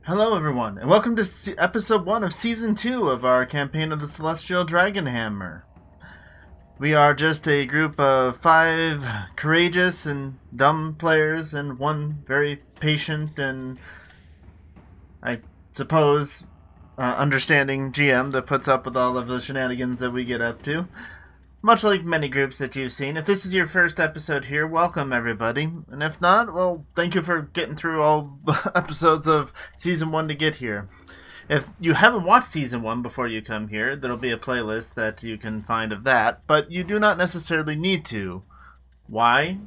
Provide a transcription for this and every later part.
Hello, everyone, and welcome to episode 1 of season 2 of our campaign of the Celestial Dragon Hammer. We are just a group of 5 courageous and dumb players, and 1 very patient and, I suppose, understanding GM that puts up with all of the shenanigans that we get up to. Much like many groups that you've seen, if this is your first episode here, welcome everybody. And if not, well, thank you for getting through all the episodes of Season 1 to get here. If you haven't watched Season 1 before you come here, there'll be a playlist that you can find of that, but you do not necessarily need to. Why?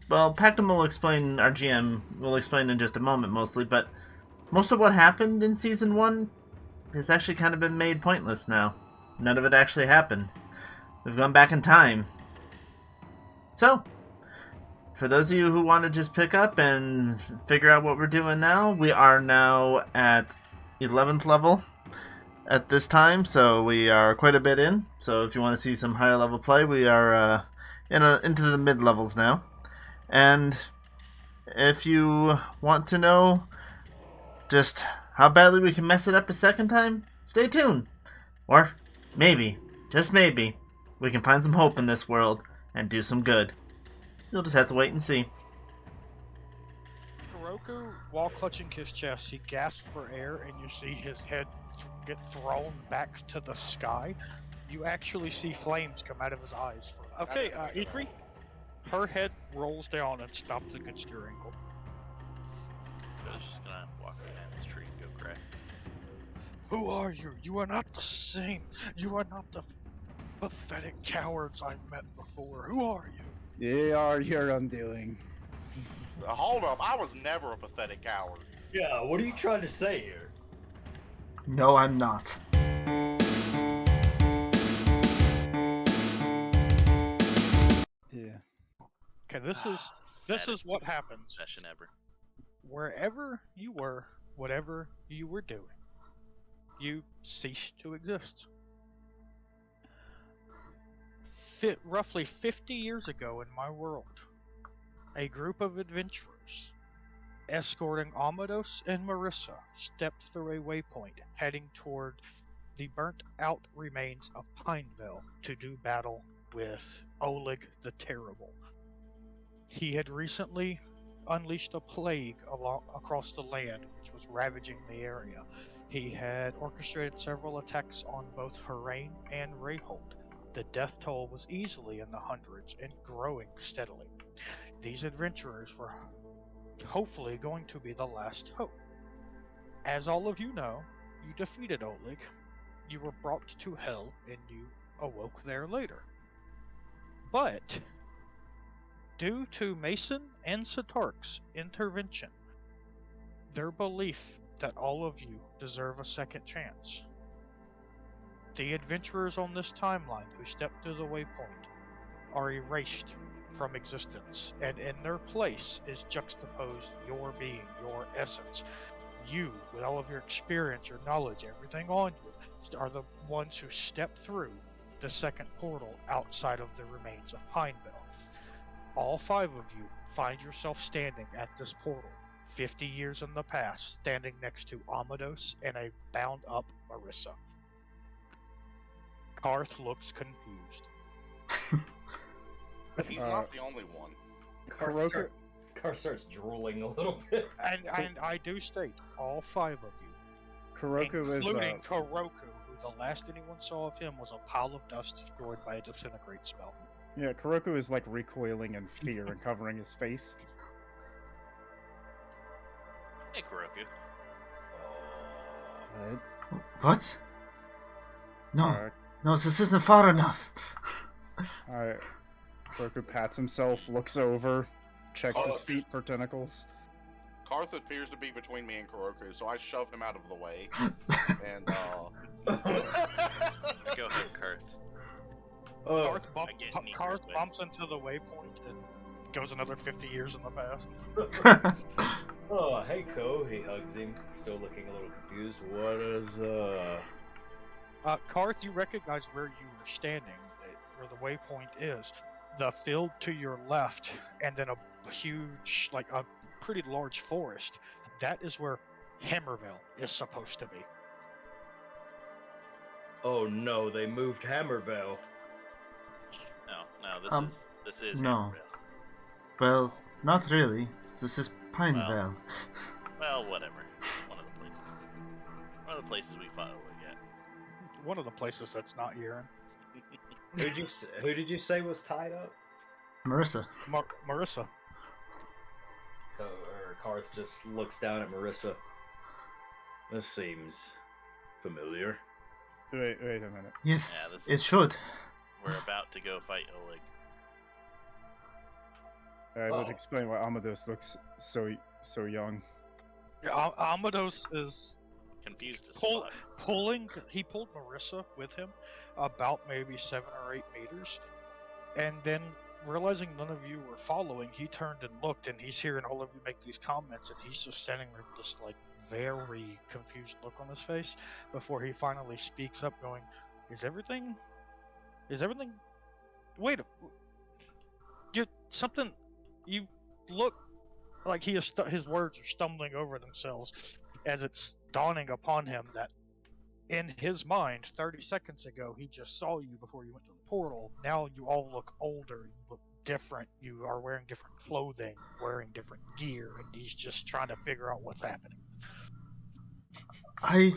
Well, Pactum will explain, our GM will explain in just a moment mostly, but most of what happened in Season 1 has actually kind of been made pointless now. None of it actually happened. We've gone back in time. So, for those of you who want to just pick up and figure out what we're doing now, we are now at 11th level at this time, so we are quite a bit in. So if you want to see some higher level play, we are into the mid levels now. And if you want to know just how badly we can mess it up a second time, stay tuned. Or maybe, just maybe, we can find some hope in this world and do some good. You'll just have to wait and see. Kuroku, while clutching his chest, he gasps for air, and you see his head get thrown back to the sky. You actually see flames come out of his eyes. Okay, Ikrie, her head rolls down and stops against your ankle. I was just gonna walk behind this tree and go cry. Who are you? You are not the same. You are not the pathetic cowards I've met before. Who are you? They are your undoing. Hold up, I was never a pathetic coward. Yeah, what are you trying to say here? No, I'm not. Yeah. Okay, this is what happened. Session ever. Wherever you were, whatever you were doing, you ceased to exist. Roughly 50 years ago in my world, a group of adventurers escorting Amados and Marissa stepped through a waypoint heading toward the burnt-out remains of Pineville to do battle with Oleg the Terrible. He had recently unleashed a plague across the land which was ravaging the area. He had orchestrated several attacks on both Harain and Rayhold. The death toll was easily in the hundreds and growing steadily. These adventurers were hopefully going to be the last hope. As all of you know, you defeated Oleg, you were brought to Hell, and you awoke there later. But, due to Mason and Setark's intervention, their belief that all of you deserve a second chance, the adventurers on this timeline who stepped through the waypoint are erased from existence, and in their place is juxtaposed your being, your essence. You, with all of your experience, your knowledge, everything on you, are the ones who stepped through the second portal outside of the remains of Pineville. All 5 of you find yourself standing at this portal, 50 years in the past, standing next to Amados and a bound-up Marissa. Karth looks confused. He's not the only one. Kuroku. Karth starts drooling a little bit. And I do state, all 5 of you, Kuroku including is Kuroku, who the last anyone saw of him was a pile of dust destroyed by a disintegrate spell. yeah. Kuroku is like recoiling in fear and covering his face. Hey, Kuroku. What? No, Uh, no, this isn't far enough. Kuroku pats himself, looks over, checks his feet for tentacles. Karth appears to be between me and Kuroku, so I shove him out of the way. And, Go ahead, Karth. Oh, Karth bumps into the waypoint and goes another 50 years in the past. oh, hey, Ko. He hugs him, still looking a little confused. What is, Karth, you recognize where you were standing, where the waypoint is. The field to your left, and then a huge, like a pretty large forest. That is where Hammerville is supposed to be. Oh no, they moved Hammervale. No, this is no. Hammervale. Well, not really. This is Pinevale. Well, whatever. One of the places. One of the places we fought Oleg at. One of the places that's not urine. Who did you say was tied up? Marissa. Marissa. Karth just looks down at Marissa. This seems familiar. Wait a minute. Yes, Yeah, it should. We're about to go fight Oleg. I would explain why Amadeus looks so young. Yeah, Amados is Confused as fuck. he pulled Marissa with him about maybe 7 or 8 meters, and then realizing none of you were following, he turned and looked, and he's hearing all of you make these comments, and he's just standing there with this like very confused look on his face before he finally speaks up, going, Is everything wait, you look like his words are stumbling over themselves as it's dawning upon him that in his mind 30 seconds ago he just saw you before you went to the portal. Now you all look older, you look different, you are wearing different clothing, wearing different gear, and he's just trying to figure out what's happening. I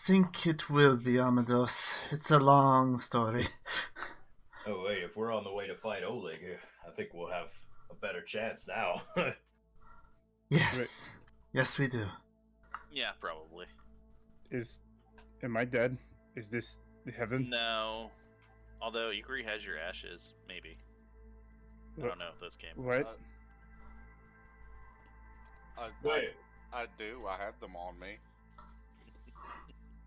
think it will be Amadeus. It's a long story. Oh wait, if we're on the way to fight Oleg, I think we'll have a better chance now. Yes. Yes, we do. Yeah, probably. Am I dead? Is this heaven? No. Although Ikrie has your ashes, maybe. I don't know if those came. What? Wait, I do. I have them on me.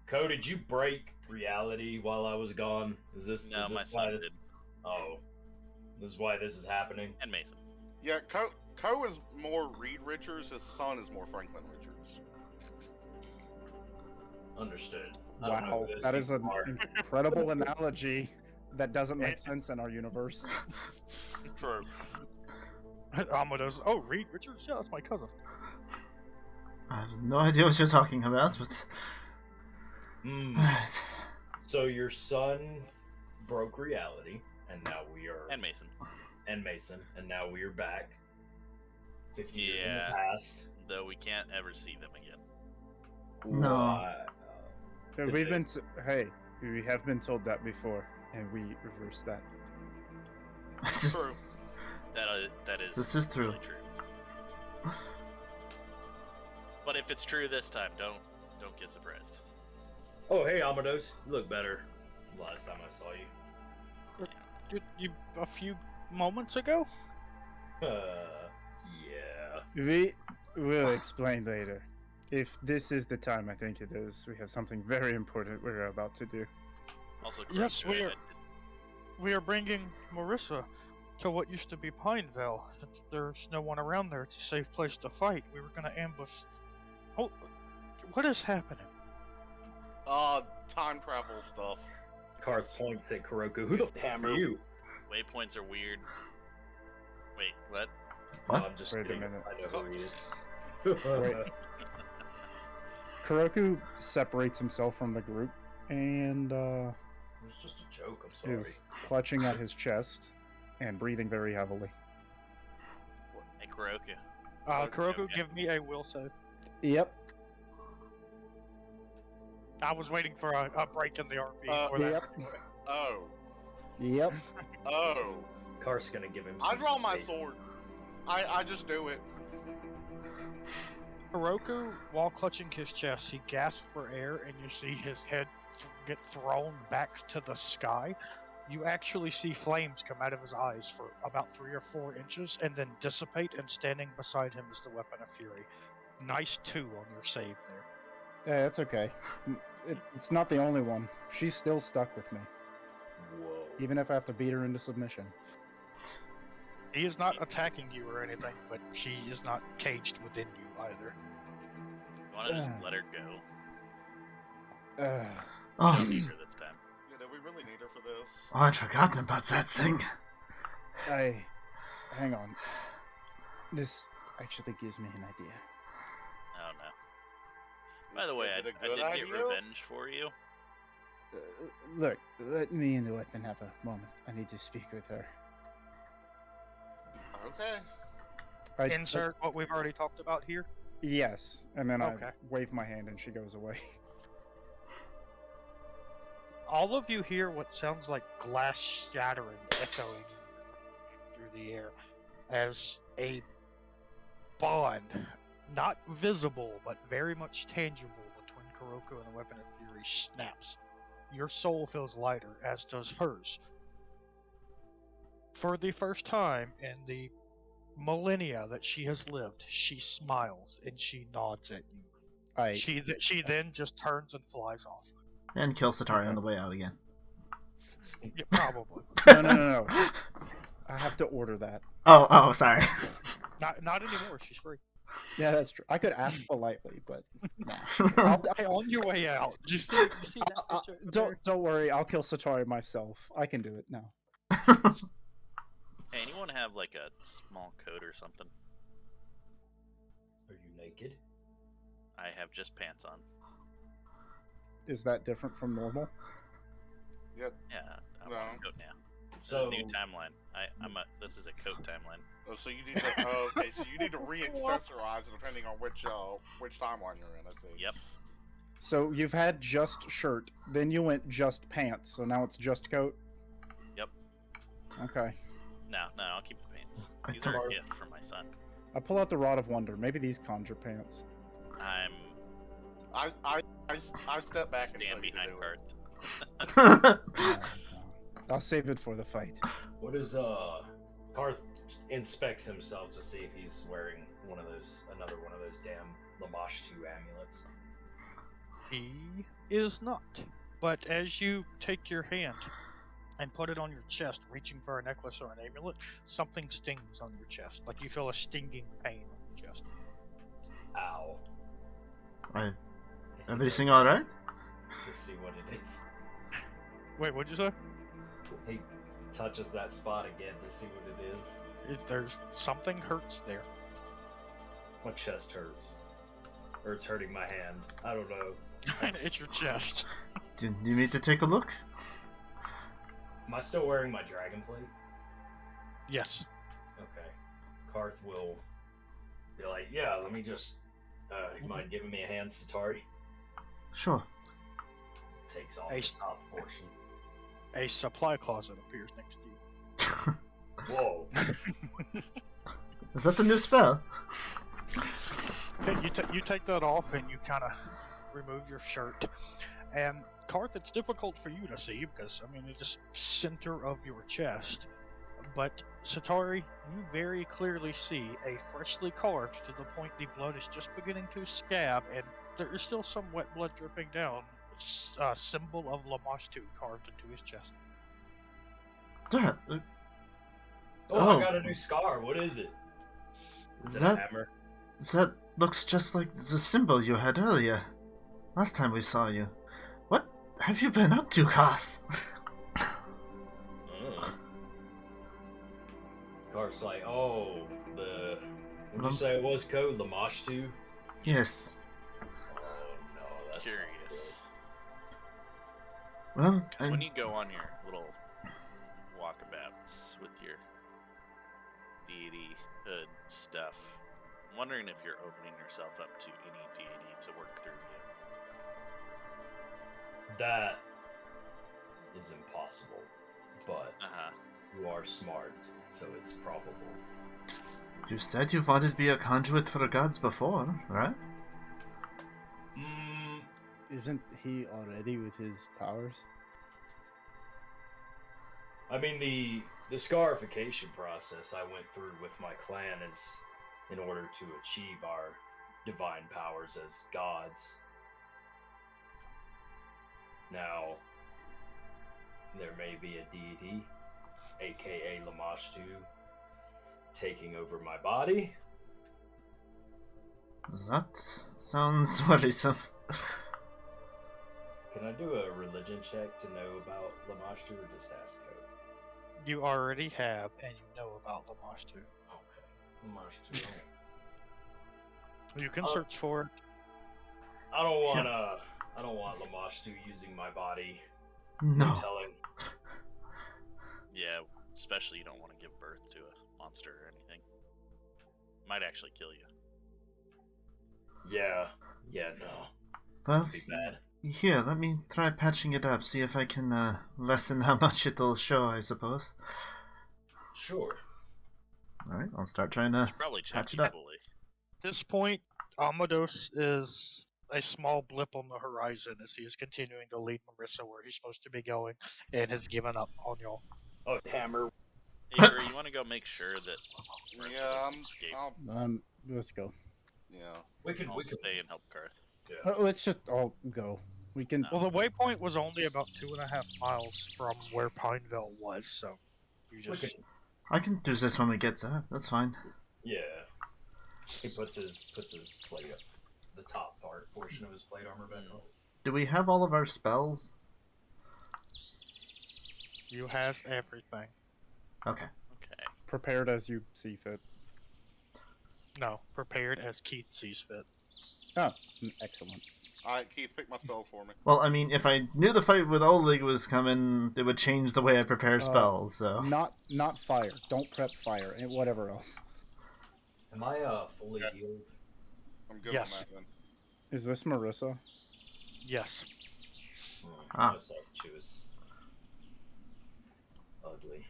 Ko, did you break reality while I was gone? No, my son did. Oh, this is why this is happening. And Mason. Yeah, Ko is more Reed Richards. His son is more Franklin Richards. Understood. I don't know Wow, who those that is an people are. incredible analogy that doesn't make sense in our universe. True. Amados, oh, Reed Richards? Yeah, that's my cousin. I have no idea what you're talking about, but... Alright. So your son broke reality, and now we are... And Mason. And Mason, and now we are back. 50 years in Yeah. the past. Though we can't ever see them again. No. Why? So we've been we have been told that before, and we reversed that. Just- That is This is true. really true. But if it's true this time, don't get surprised. Oh, hey, Amados. You look better last time I saw you. Did you a few moments ago? Yeah. We will explain later. If this is the time I think it is, we have something very important we're about to do. Also, Yes, Kuroku, we are. I- We are bringing Marissa to what used to be Pinevale. Since there's no one around there, it's a safe place to fight. We were going to ambush. Oh, what is happening? Time travel stuff. Karth points at Kuroku. Who the fuck are you? Waypoints are weird. Wait, what? What? Oh, I'm just Wait a kidding. minute. I know who he is. Wait. Kuroku separates himself from the group and It was just a joke, I'm sorry. is clutching at his chest and breathing very heavily. Hey, Kuroku. Kuroku, okay. give me a will save. Yep. I was waiting for a break in the RP. for that. Yep. Oh. Yep. Oh. Karth's gonna give him I some draw my space. sword. I just do it. Kuroku, while clutching his chest, he gasps for air, and you see his head get thrown back to the sky. You actually see flames come out of his eyes for about 3 or 4 inches, and then dissipate, and standing beside him is the Weapon of Fury. Nice 2 on your save there. Yeah, that's okay. It's not the only one. She's still stuck with me, Whoa. even if I have to beat her into submission. He is not attacking you or anything, but she is not caged within you either. You want to just let her go? Oh, Don't need her this time. Yeah, do we really need her for this? I'd forgotten about that thing. Hang on. This actually gives me an idea. Oh By the way, Is it a I good did idea? get revenge for you. Look, let me and the weapon have a moment. I need to speak with her. Okay. Insert what we've already talked about here. Yes, and then Okay. I wave my hand and she goes away. All of you hear what sounds like glass shattering echoing through the air as a bond, not visible but very much tangible between Kuroku and the Weapon of Fury snaps. Your soul feels lighter, as does hers. For the first time in the millennia that she has lived, she smiles and she nods at you. She then just turns and flies off. And kill Setari on the way out again. Yeah, probably. No. I have to order that. Oh, sorry. Not anymore. She's free. Yeah, that's true. I could ask politely, but nah. On your way out. You see that picture? Don't worry. I'll kill Setari myself. I can do it now. Hey, anyone have like a small coat or something? Are you naked? I have just pants on. Is that different from normal? Yeah, I'm No. on a coat now. So This is a new timeline. This is a coat timeline. Oh, so you need to. Okay, so you need to re-accessorize depending on which timeline you're in. I see. Yep. So you've had just shirt, then you went just pants, so now it's just coat? Yep. Okay. No, I'll keep the pants. I These are thought- a gift from my son. I pull out the Rod of Wonder. Maybe these conjure pants. I'm I step back and stand tell you to behind do it. Karth. No. I'll save it for the fight. what is Karth inspects himself to see if he's wearing another one of those damn Lamash 2 amulets. He is not. But as you take your hand and put it on your chest, reaching for a necklace or an amulet, something stings on your chest. Like you feel a stinging pain on your chest. Ow. Everything all right? To see what it is. Wait, what'd you say? He touches that spot again to see what it is. There's something hurts there. My chest hurts. Or it's hurting my hand. I don't know. It's your chest. Do you need to take a look? Am I still wearing my dragon plate? Yes. Okay. Karth will be like, yeah, let me just... you mind giving me a hand, Setari? Sure. Takes off Hey, the top portion. A supply closet appears next to you. Whoa. Is that the new spell? Okay, you take that off and you kind of remove your shirt. And Karth, it's difficult for you to see because, I mean, it's just center of your chest. But Setari, you very clearly see a freshly carved to the point the blood is just beginning to scab, and there is still some wet blood dripping down. Symbol of Lamashtu carved into his chest. Dad, Oh, Oh. I got a new scar. What is it? Is Is it that- a hammer? that looks just like the symbol you had earlier. Last time we saw you. What have you been up to, Karth? Karth's like, oh, what'd Lum- you say it was code? Lamashtu? Yes. Oh, no, that's Curious. Well, When you go on your little walkabouts with your deity hood stuff, I'm wondering if you're opening yourself up to any deity to work through you. That is impossible, but Uh-huh. you are smart, so it's probable. you said you wanted to be a conduit for the gods before, right? Isn't he already with his powers? I mean, the scarification process I went through with my clan is in order to achieve our divine powers as gods. Now, there may be a deity, aka Lamashtu, taking over my body. That sounds worrisome. Can I do a religion check to know about Lamashtu or just ask her? You already have, and you know about Lamashtu. Okay. Lamashtu. You can search for it. I don't want Lamashtu using my body. No. No telling. Yeah, especially you don't want to give birth to a monster or anything. Might actually kill you. Yeah, no. Well, That'd be bad. here, let me try patching it up, see if I can lessen how much it'll show, I suppose. Sure. Alright, I'll start trying You to should probably check patch it up. equally. At this point, Amados is a small blip on the horizon as he is continuing to lead Marissa where he's supposed to be going and has given up on y'all. Oh, hammer. Ikrie, you want to go make sure that Marissa Yeah, doesn't escape? Let's go. Yeah. We can I'll stay and help Karth. Yeah. Let's just all go. We can. Well, the waypoint was only about 2.5 miles from where Pineville was, so you We just... can, I can do this when we get there, that's fine. yeah. He puts his plate up, the top portion of his plate armor back on. Do we have all of our spells? You have everything. Okay. Okay. Prepared as you see fit. No, prepared as Keith sees fit. Oh, excellent. Alright, Keith, pick my spells for me. Well, I mean, if I knew the fight with Oleg was coming, it would change the way I prepare spells, so... Not fire. Don't prep fire and whatever else. Am I fully healed? I'm good Yes. on that then. Is this Marissa? Yes. Ah. I was like, she was ugly.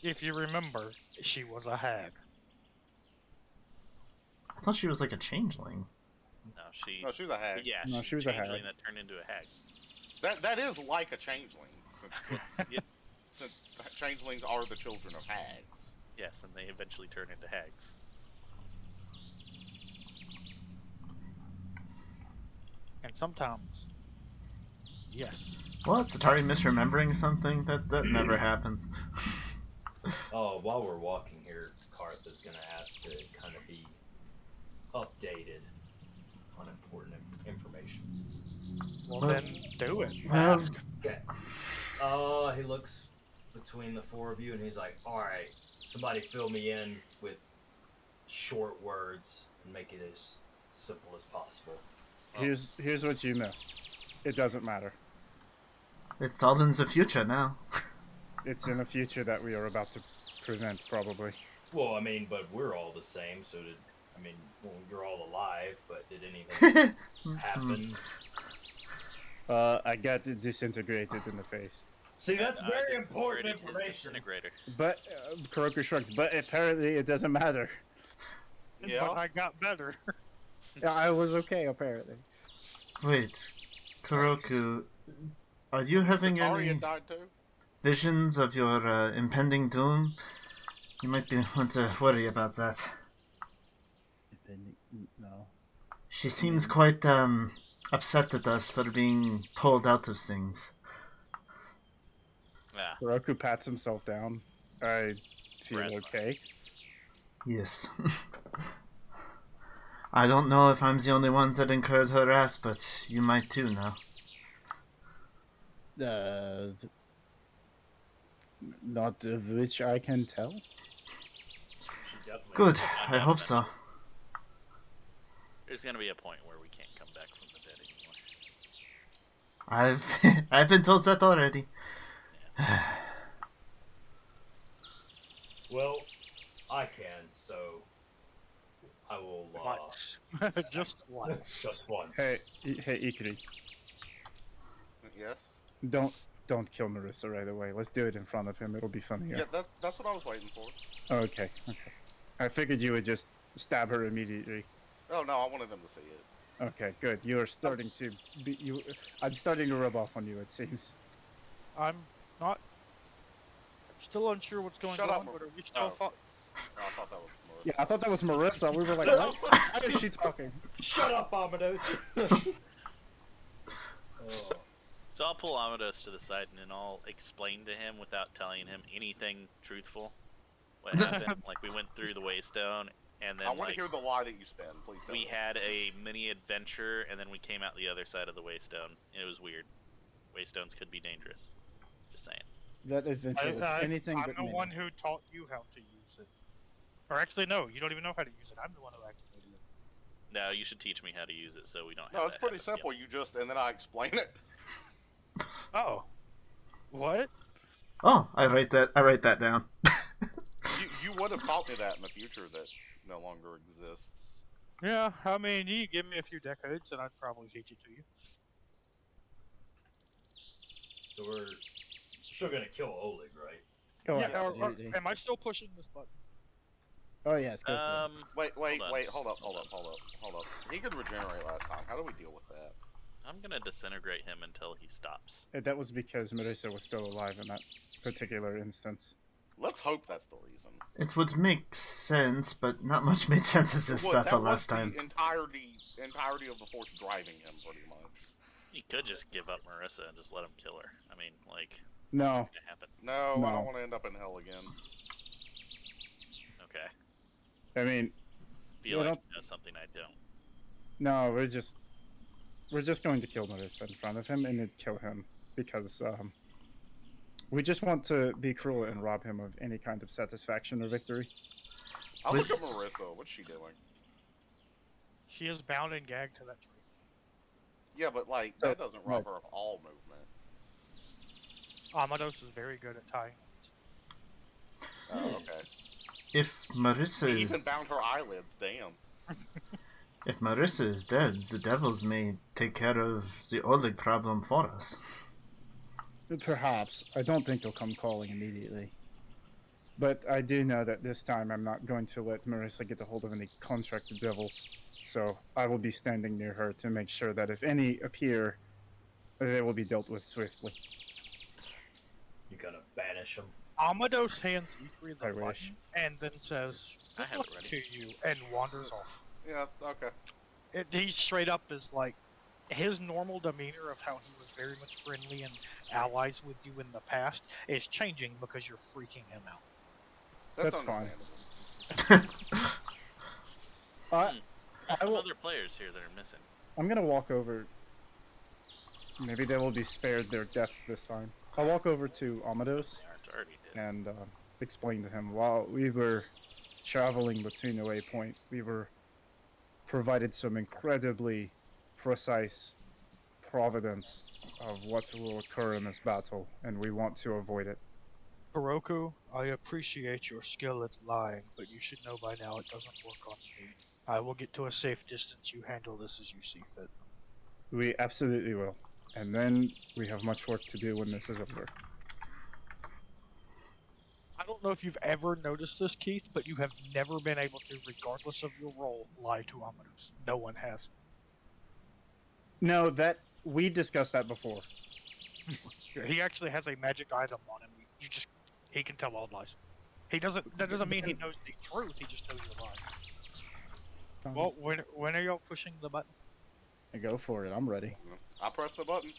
If you remember, she was a hag. I thought she was like a changeling. No, she was a hag. Yeah, No, she's she was a a hag. changeling that turned into a hag. That is like a changeling, since changelings are the children of hags. Yes, and they eventually turn into hags. And sometimes, yes. What? Setari misremembering something? That never happens. Oh, while we're walking here, Karth is going to ask to kind of be updated on important information. Well, Well- then do it. Well- Ask. Okay. He looks between the four of you and he's like, alright, somebody fill me in with short words and make it as simple as possible. Here's what you missed. It doesn't matter. It's all in the future now. It's in a future that we are about to prevent, probably. Well, I mean, but we're all the same, so well, you're all alive, but did anything happen? I got disintegrated in the face. See, that's And I very important disintegrated his information. disintegrator. But, Kuroku shrugs, but apparently it doesn't matter. Yeah. But I got better. I was okay, apparently. Wait, Kuroku, are you having Setari any had died too? visions of your impending doom? You might want to worry about that. No. She seems quite upset at us for being pulled out of things. Yeah. Kuroku pats himself down. I feel Rasma. okay. Yes. I don't know if I'm the only one that incurred her wrath, but you might too now. Not of which I can tell. She definitely Good, find I out hope so. There's gonna be a point where we can't come back from the dead anymore. I've been told that already. Well, I can, so I will. Once. Just once. Just once. Hey, Ikrie, Yes. don't kill Marissa right away. Let's do it in front of him. It'll be funnier. Yeah, that's what I was waiting for. Okay. I figured you would just stab her immediately. Oh no, I wanted them to see it. Okay, good. You are starting to be you. I'm starting to rub off on you. It seems. I'm not... still unsure what's going Shut on, up. but are we still... Oh. Oh, I thought that was Melissa. Yeah, I thought that was Marissa. We were like, what? How is she talking? Shut up, Amados. Oh. So I'll pull Amados to the side and then I'll explain to him without telling him anything truthful. What happened? Like we went through the Waystone and then I want like to hear the lie that you spin. Please tell we me. had a mini adventure and then we came out the other side of the Waystone. It was weird. Waystones could be dangerous. Just saying. That adventure was anything I'm but the mini. one who taught you how to use it. Or actually, no, you don't even know how to use it. I'm the one who activated it. No, you should teach me how to use it so we don't have No, it's that pretty happen again. simple. You just and then I explain it. Oh. What? Oh, I write that down. You would have taught me that in the future that no longer exists. Yeah, I mean, you give me a few decades and I'd probably teach it to you. So we're still gonna kill Oleg, right? Oh, yeah, absolutely. am I still pushing this button? Oh, yes, go for it. Wait, hold on. hold up. He could regenerate last time. How do we deal with that? I'm gonna disintegrate him until he stops. That was because Marissa was still alive in that particular instance. Let's hope that's the reason. It's what makes sense, but not much made sense as this battle last time. The entirety of the force driving him, pretty much. He could just give up Marissa and just let him kill her. I mean, like, No. what's gonna happen? No, No. I don't want to end up in hell again. Okay. I mean, Feel like you know something I don't. no, we're just going to kill Marissa in front of him and then kill him because we just want to be cruel and rob him of any kind of satisfaction or victory. I look at Marissa. What's she doing? She is bound and gagged to that tree. Yeah, but like that doesn't rob her of all movement. Amados is very good at tying. Oh, okay. If Marissa He even is bound her eyelids. Damn. if Marissa is dead, the devils may take care of the Oleg problem for us. Perhaps. I don't think they'll come calling immediately. But I do know that this time I'm not going to let Marissa get a hold of any contracted devils. So I will be standing near her to make sure that if any appear, they will be dealt with swiftly. You gotta banish him. Amados hands Ikrie the I button wish. and then says, I have it "Look ready." to you," and wanders off. Yeah. Okay. He straight up is like, his normal demeanor of how he was very much friendly and allies with you in the past is changing because you're freaking him out. That's fine. understandable. There's some will- other players here that are missing. I'm gonna walk over. Maybe they will be spared their deaths this time. I'll walk over to Amados They aren't already dead. and explain to him while we were traveling between the waypoint, we were provided some incredibly precise providence of what will occur in this battle, and we want to avoid it. Kuroku, I appreciate your skill at lying, but you should know by now it doesn't work on me. I will get to a safe distance. You handle this as you see fit. We absolutely will. And then we have much work to do when this is over. I don't know if you've ever noticed this, Keith, but you have never been able to, regardless of your role, lie to Amados. No one has. No, that we discussed that before. He actually has a magic item on him. He can tell all lies. He doesn't. That doesn't mean he knows the truth. He just knows you're lying. Well, when are y'all pushing the button? Go for it. I'm ready. I press the button.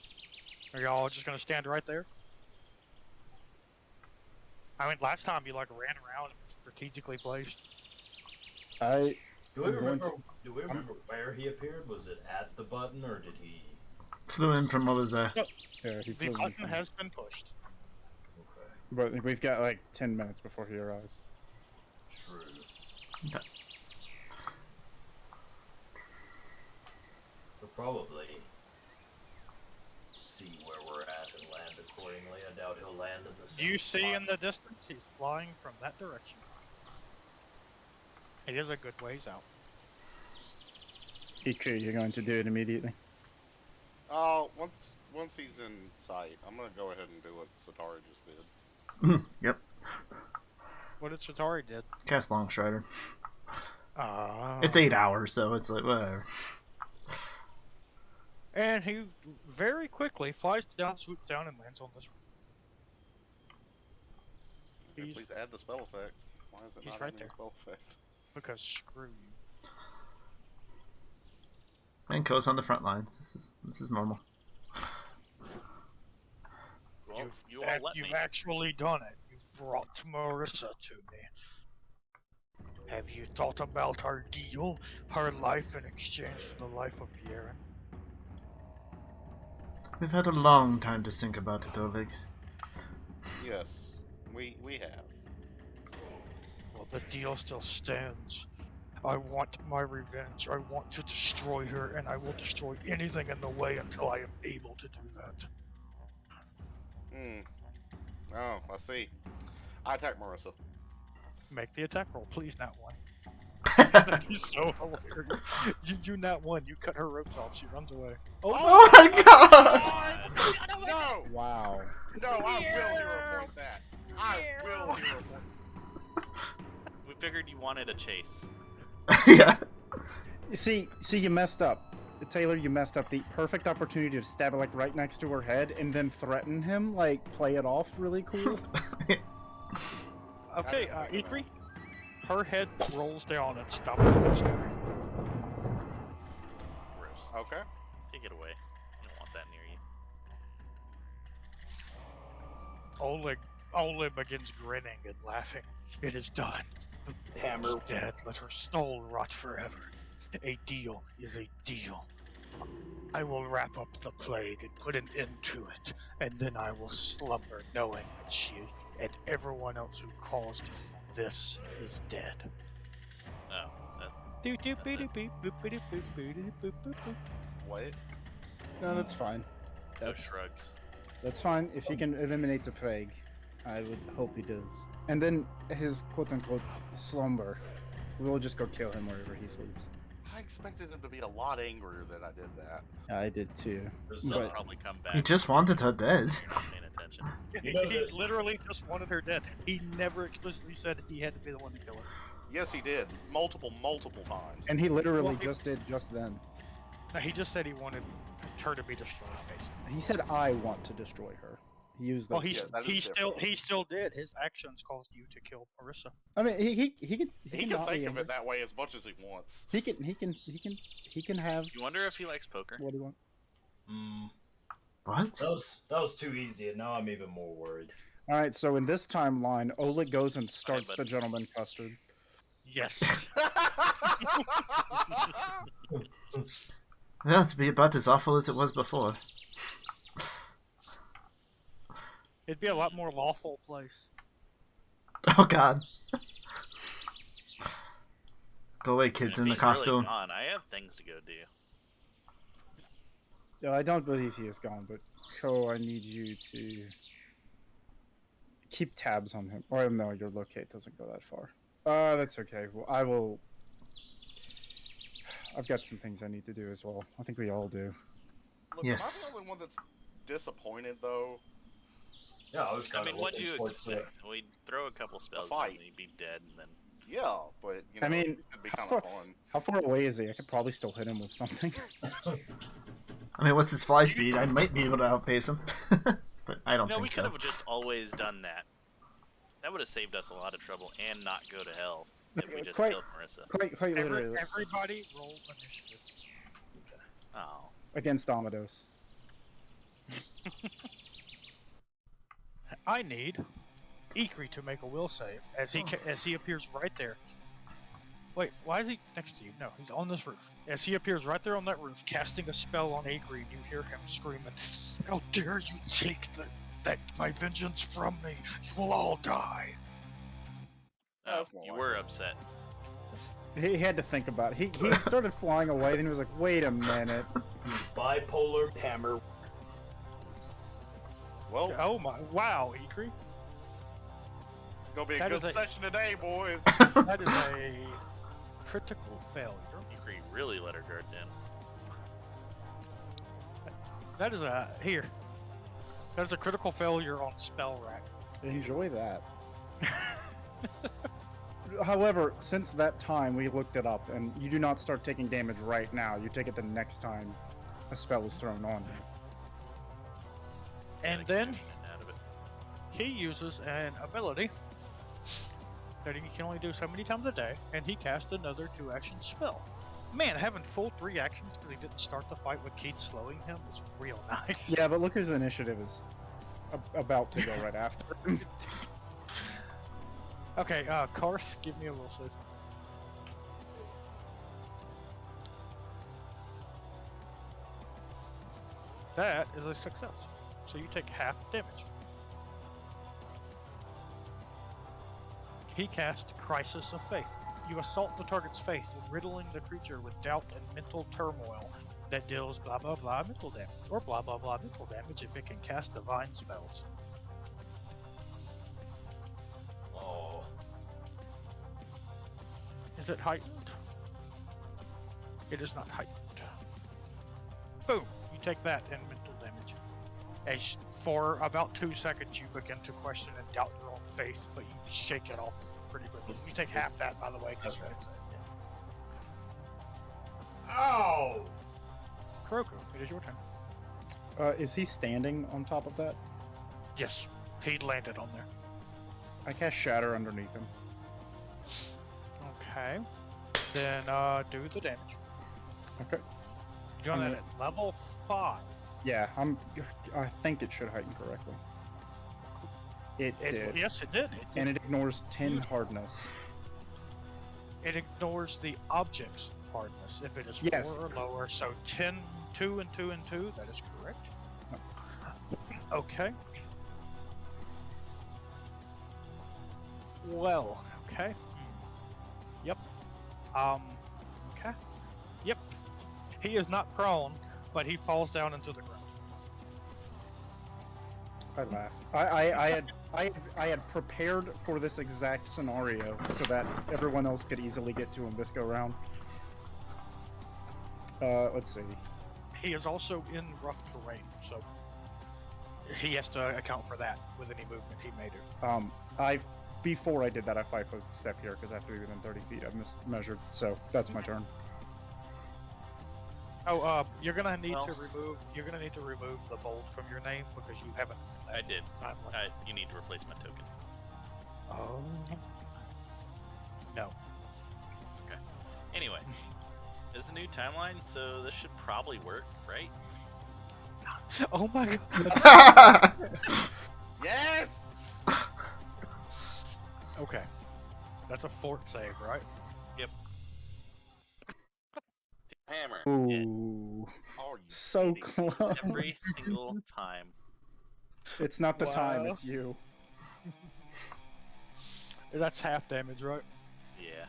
Are y'all just gonna stand right there? I mean, last time you like ran around and strategically placed. I Do we I'm going remember? Do we remember where he appeared? Was it at the button, or did he? Flew in from what was there. yeah, he's The moving button from- has been pushed. Okay, But we've got like 10 minutes before he arrives. true. We'll probably see where we're at and land accordingly. I doubt he'll land in the same You see spot. in the distance, he's flying from that direction. It is a good ways out. Ikrie, you're going to do it immediately. Oh, once he's in sight, I'm gonna go ahead and do what Setari just did. Yep. What did Setari did? Cast Long Strider. Ah. It's 8 hours, so it's like whatever. And he very quickly flies down, swoops down, and lands on this. Okay, He's- please add the spell effect. Why is it he's not right adding there. the spell effect? Because screw you. And Ko's on the front lines. This is normal. Well, you all let You've me. actually done it. You've brought Marissa to me. Have you thought about her deal? Her life in exchange for the life of Yeren? We've had a long time to think about it, Oleg. Yes, we have. Well, the deal still stands. I want my revenge. I want to destroy her, and I will destroy anything in the way until I am able to do that. Hmm. Oh, I see. I attack Marissa. Make the attack roll, please, not one. That'd be so hilarious. You not one. You cut her ropes off. She runs away. Oh my god! No! Wow. No, I will hero point that. I will hero point. We figured you wanted a chase. Yeah. See, you messed up. Taylor, you messed up the perfect opportunity to stab it like right next to her head and then threaten him, like play it off really cool. Okay, Ikrie. Her head rolls down and stops in the sky. Gross. Okay. Take it away. You don't want that near you. Oleg begins grinning and laughing. It is done. Hammer is dead. Let her soul rot forever. A deal is a deal. I will wrap up the plague and put an end to it, and then I will slumber knowing that she and everyone else who caused this is dead. Oh, that, What? No, that's fine. no That's shrugs. That's fine. If he can eliminate the plague, I would hope he does. And then his quote-unquote slumber, we'll just go kill him wherever he sleeps. I expected him to be a lot angrier than I did that. I did too. They'll But probably come back. He just wanted her dead. If you're not paying attention. You know He this. literally just wanted her dead. He never explicitly said he had to be the one to kill her. Yes, he did. Multiple times. and he literally Well, he- just did just then. No, he just said he wanted her to be destroyed, basically. He said, "I want to destroy her." He used Well, those. Yeah, that is different. he still did. His actions caused you to kill Marissa. I mean, he can He can not be think of angry. it that way as much as he wants. He can have You wonder if he likes poker? what he wants. What? That was too easy, and now I'm even more worried. All right, so in this timeline, Oleg goes and starts but- the gentleman custard. Yes. Yeah, to be about as awful as it was before. It'd be a lot more lawful place. Oh god. Go away, kids And in if the he's really costume. gone, I have things to go do. No, I don't believe he is gone, but Ko, I need you to keep tabs on him. Or no, your locate doesn't go that far. That's okay. Well, I will. I've got some things I need to do as well. I think we all do. Look, Yes. am I the only one that's disappointed though? Yeah, I was I kind mean, of what'd you towards the- expect? We'd throw a couple spells fight. and he'd be dead, and then Yeah, but you know, I mean, it'd be how kind of fun. How far away is he? I could probably still hit him with something. I mean, what's his fly speed? I might be able to outpace him. But I don't no, we think could so. have just always done that. That would have saved us a lot of trouble and not go to hell if we just Quite- killed Marissa. quite literally Everybody roll initiative. Oh, against Amados. I need Ikrie to make a will save as he appears right there. Wait, why is he next to you? No, he's on this roof. As he appears right there on that roof, casting a spell on Ikrie, you hear him screaming, "How dare you take my vengeance from me? You will all die." oh That's more you like were it. upset. He had to think about it. He started flying away, then he was like, "Wait a minute." bipolar hammer. Well, Oh my! Wow, Ikrie, gonna be a that good is a- session today, boys. that is a critical failure. Ikrie really let her guard down. That is a here. That is a critical failure on spell rack. Enjoy that. However, since that time, we looked it up, and you do not start taking damage right now. You take it the next time a spell is thrown on you. And Gotta then keep it out of it. he uses an ability that he can only do so many times a day, and he casts another 2-action spell. Man, having full 3 actions because he didn't start the fight with Keith slowing him was real nice. Yeah, but look whose initiative is about to go right after. Okay, Karth, give me a will save. That is a success. So you take half damage. He cast Crisis of Faith. You assault the target's faith, riddling the creature with doubt and mental turmoil that deals blah blah blah mental damage, or blah blah blah mental damage if it can cast divine spells. Oh. Is it heightened? It is not heightened. Boom! You take that and mental damage. As for about 2 seconds, you begin to question and doubt your own faith, but you shake it off pretty quickly. You take half that, by the way, because Okay. you get Ow! Kuroku, it is your turn. Is he standing on top of that? Yes, he landed on there. I cast Shatter underneath him. Okay. Then do the damage. Okay. You're doing that at level 5. Yeah, I think it should heighten correctly. It did. Yes, it did. And it ignores 10 hardness. It ignores the object's hardness if it is 4 Yes. or lower. So 10, 2, and 2, and 2. That is correct. Okay. Well, okay. Yep. Okay. Yep. He is not prone, but he falls down into the ground. I laugh. I had prepared for this exact scenario so that everyone else could easily get to him this go round. Let's see. He is also in rough terrain, so he has to account for that with any movement he may do. Before I did that, I 5-foot step here because I have to be within 30 feet. I've mismeasured, so that's my turn. Oh, you're gonna need Well- to remove. You're gonna need to remove the bold from your name because you haven't. I did. Time limit. You need to replace my token. Oh. No. Anyway, it's a new timeline, so this should probably work, right? Oh my god. Yes! Okay. That's a fort save, right? Hammer. Ooh, Are you so kidding? close. Every single time. It's not the time, Wow. it's you. That's half damage, right? Yeah.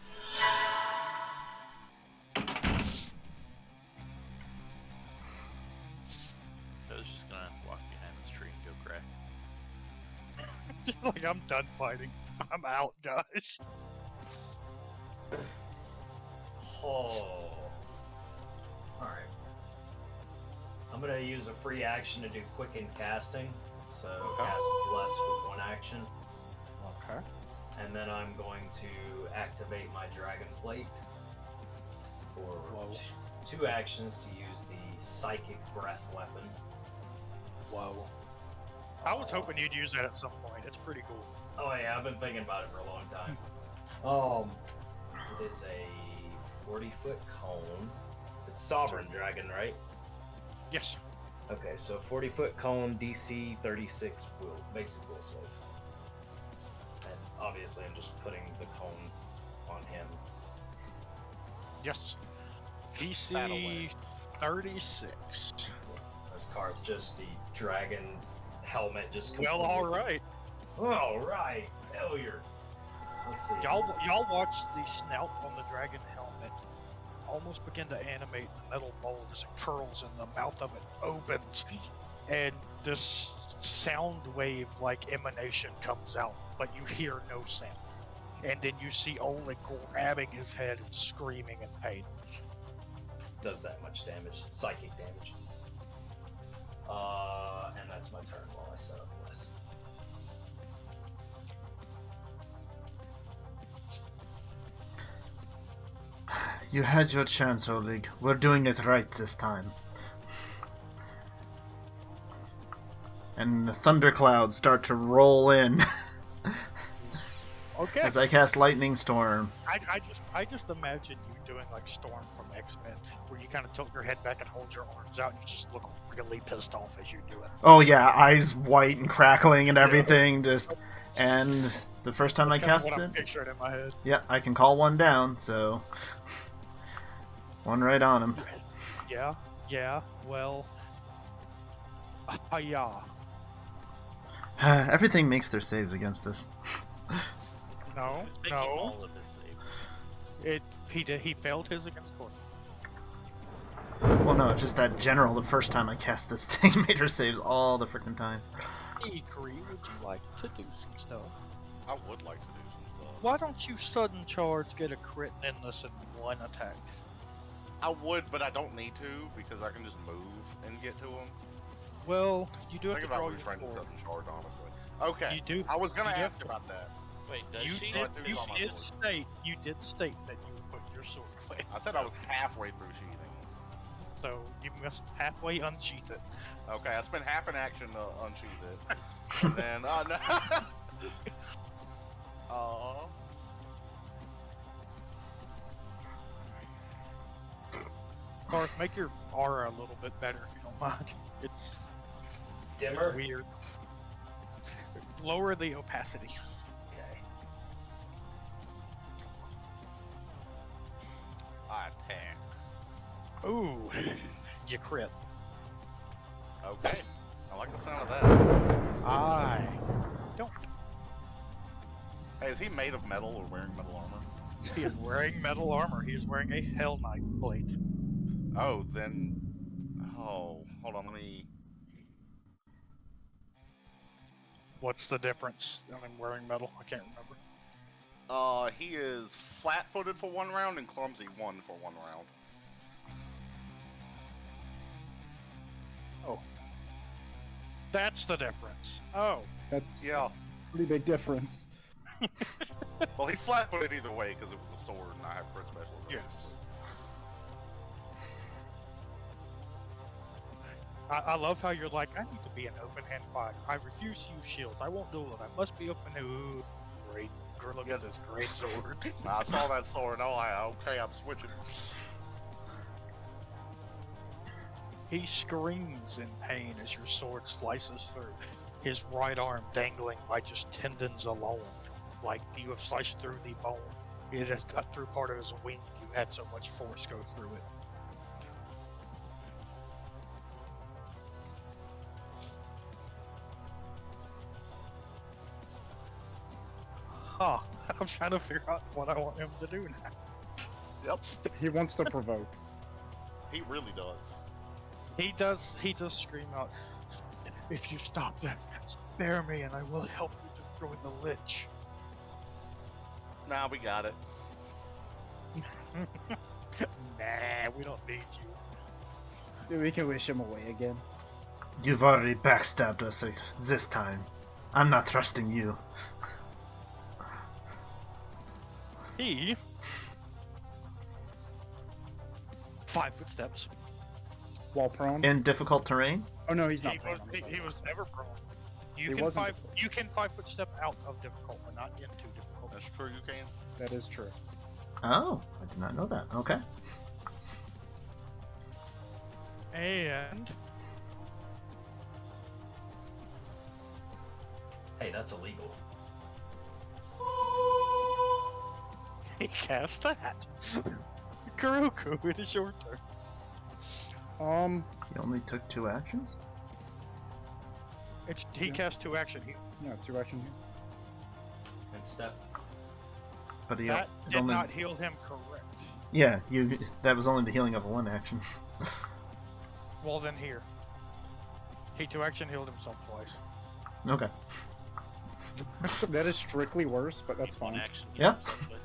I was just gonna walk behind this tree and go crack. Like, I'm done fighting. I'm out, guys. Oh. Alright. I'm gonna use a free action to do quicken casting. So cast Bless with 1 action. Okay. And then I'm going to activate my Dragon Plate for Whoa. 2 actions to use the Psychic Breath weapon. Whoa. I was hoping you'd use that at some point. It's pretty cool. Oh yeah, I've been thinking about it for a long time. It is a 40-foot cone. It's Sovereign Dragon, right? Yes. Okay, so 40-foot cone, DC 36 basic will save. And obviously I'm just putting the cone on him. Yes. Battle DC winner. 36. As Karth, just the dragon helmet just Well, alright. Alright, failure. Let's see. Y'all watch the snout on the dragon helmet almost begin to animate the metal mold as it curls and the mouth of it opens, and this sound wave like emanation comes out, but you hear no sound. And then you see Oleg grabbing his head and screaming in pain. Does that much damage, psychic damage. And that's my turn while I set up Bless. You had your chance, Oleg. We're doing it right this time. And the thunderclouds start to roll in Okay. as I cast Lightning Storm. I just imagine you doing like Storm from X-Men, where you kind of tilt your head back and hold your arms out and you just look really pissed off as you do it. Oh yeah, eyes white and crackling and everything. And the first time That's I kinda cast what I'm it, picturing in my head. yeah, I can call one down. So one right on him. Yeah, well... yeah. Everything makes their saves against this. No, It's making no. all of his saves. He failed his against Karth. Well, no, it's just that general. The first time I cast this thing made her saves all the freaking time. Ikrie, would you like to do some stuff? I would like to do some stuff. Why don't you sudden charge, get a crit and endless in one attack? I would, but I don't need to because I can just move and get to him. Well, you do have Think to draw about your retraining sword. sudden charge, honestly. Okay. You do. I was gonna you ask have to- about that. Wait, does You she? did, do you draw my did sword. state that you would put your sword away. I said I was halfway through sheathing. So you must halfway unsheath it. Okay, I spent half an action to unsheath it. And then, no. Karth, make your aura a little bit better if you don't mind. It's Dimmer? weird. Lower the opacity. Okay. I attack. Ooh, you crit. Okay. I like the sound of that. I don't. Hey, is he made of metal or wearing metal armor? He is wearing metal armor. He is wearing a Hell Knight plate. Oh, then. Oh, hold on, let me. What's the difference? I mean, wearing metal. I can't remember. He is flat footed for 1 round and clumsy 1 for 1 round. Oh, that's the difference. Oh, That's Yeah. a pretty big difference. Well, he's flat footed either way because it was a sword and I have crit special. yes. I love how you're like, I need to be an open hand fighter. I refuse to use shields. I won't do it. I must be open. Ooh, great. Girl, look at this great sword. I saw that sword. Oh, okay, I'm switching. He screams in pain as your sword slices through, his right arm dangling by just tendons alone, like you have sliced through the bone. It has cut through part of his wing. You had so much force go through it. Huh. I'm trying to figure out what I want him to do now. Yep, He wants to provoke. he really does. He does scream out, if you stop that, spare me and I will help you destroy the Lich. Nah, we got it. Nah, we don't need you. We can wish him away again. You've already backstabbed us this time. I'm not trusting you. He 5 footsteps. While prone? In difficult terrain? Oh no, he's He not prone. was, I'm he, sorry. he was never prone. You He can wasn't 5 difficult. you can 5 foot step out of difficult, but not into difficult. That's true, you can. That is true. Oh, I did not know that. Okay. And Hey, that's illegal. he cast that. Kuroku, it is your turn. He only took 2 actions? He Yeah. cast 2 action. Yeah, 2 action here. And stepped. But he That it did only... not heal him correct. Yeah, that was only the healing of 1 action. Well then here. He 2 action healed himself twice. Okay. That is strictly worse, but that's One fine. action. Yeah. someplace.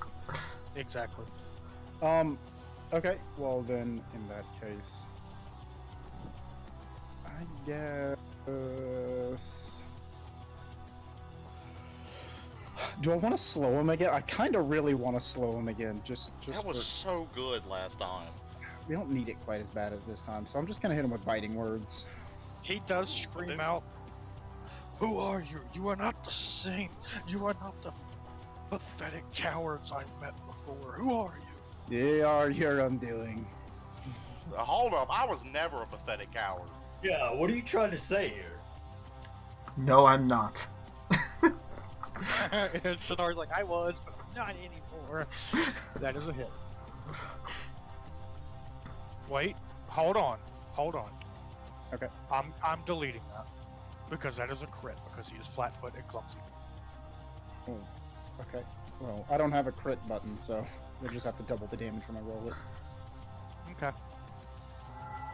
Exactly. Okay, well then, in that case, I guess. Do I want to slow him again? I kind of really want to slow him again. Just That was so good last time. we don't need it quite as bad as this time, so I'm just gonna hit him with biting words. He does scream out, "Who are you? You are not the same. You are not the pathetic cowards I've met before. Who are you?" They are your undoing. Hold up, I was never a pathetic coward. Yeah, what are you trying to say here? No, I'm not. And Setari's like, "I was, but I'm not anymore." That is a hit. Wait, hold on. Okay. I'm deleting that because that is a crit because he is flat-footed and clumsy. Oh, okay. Well, I don't have a crit button, so You'll just have to double the damage when I roll it. Okay.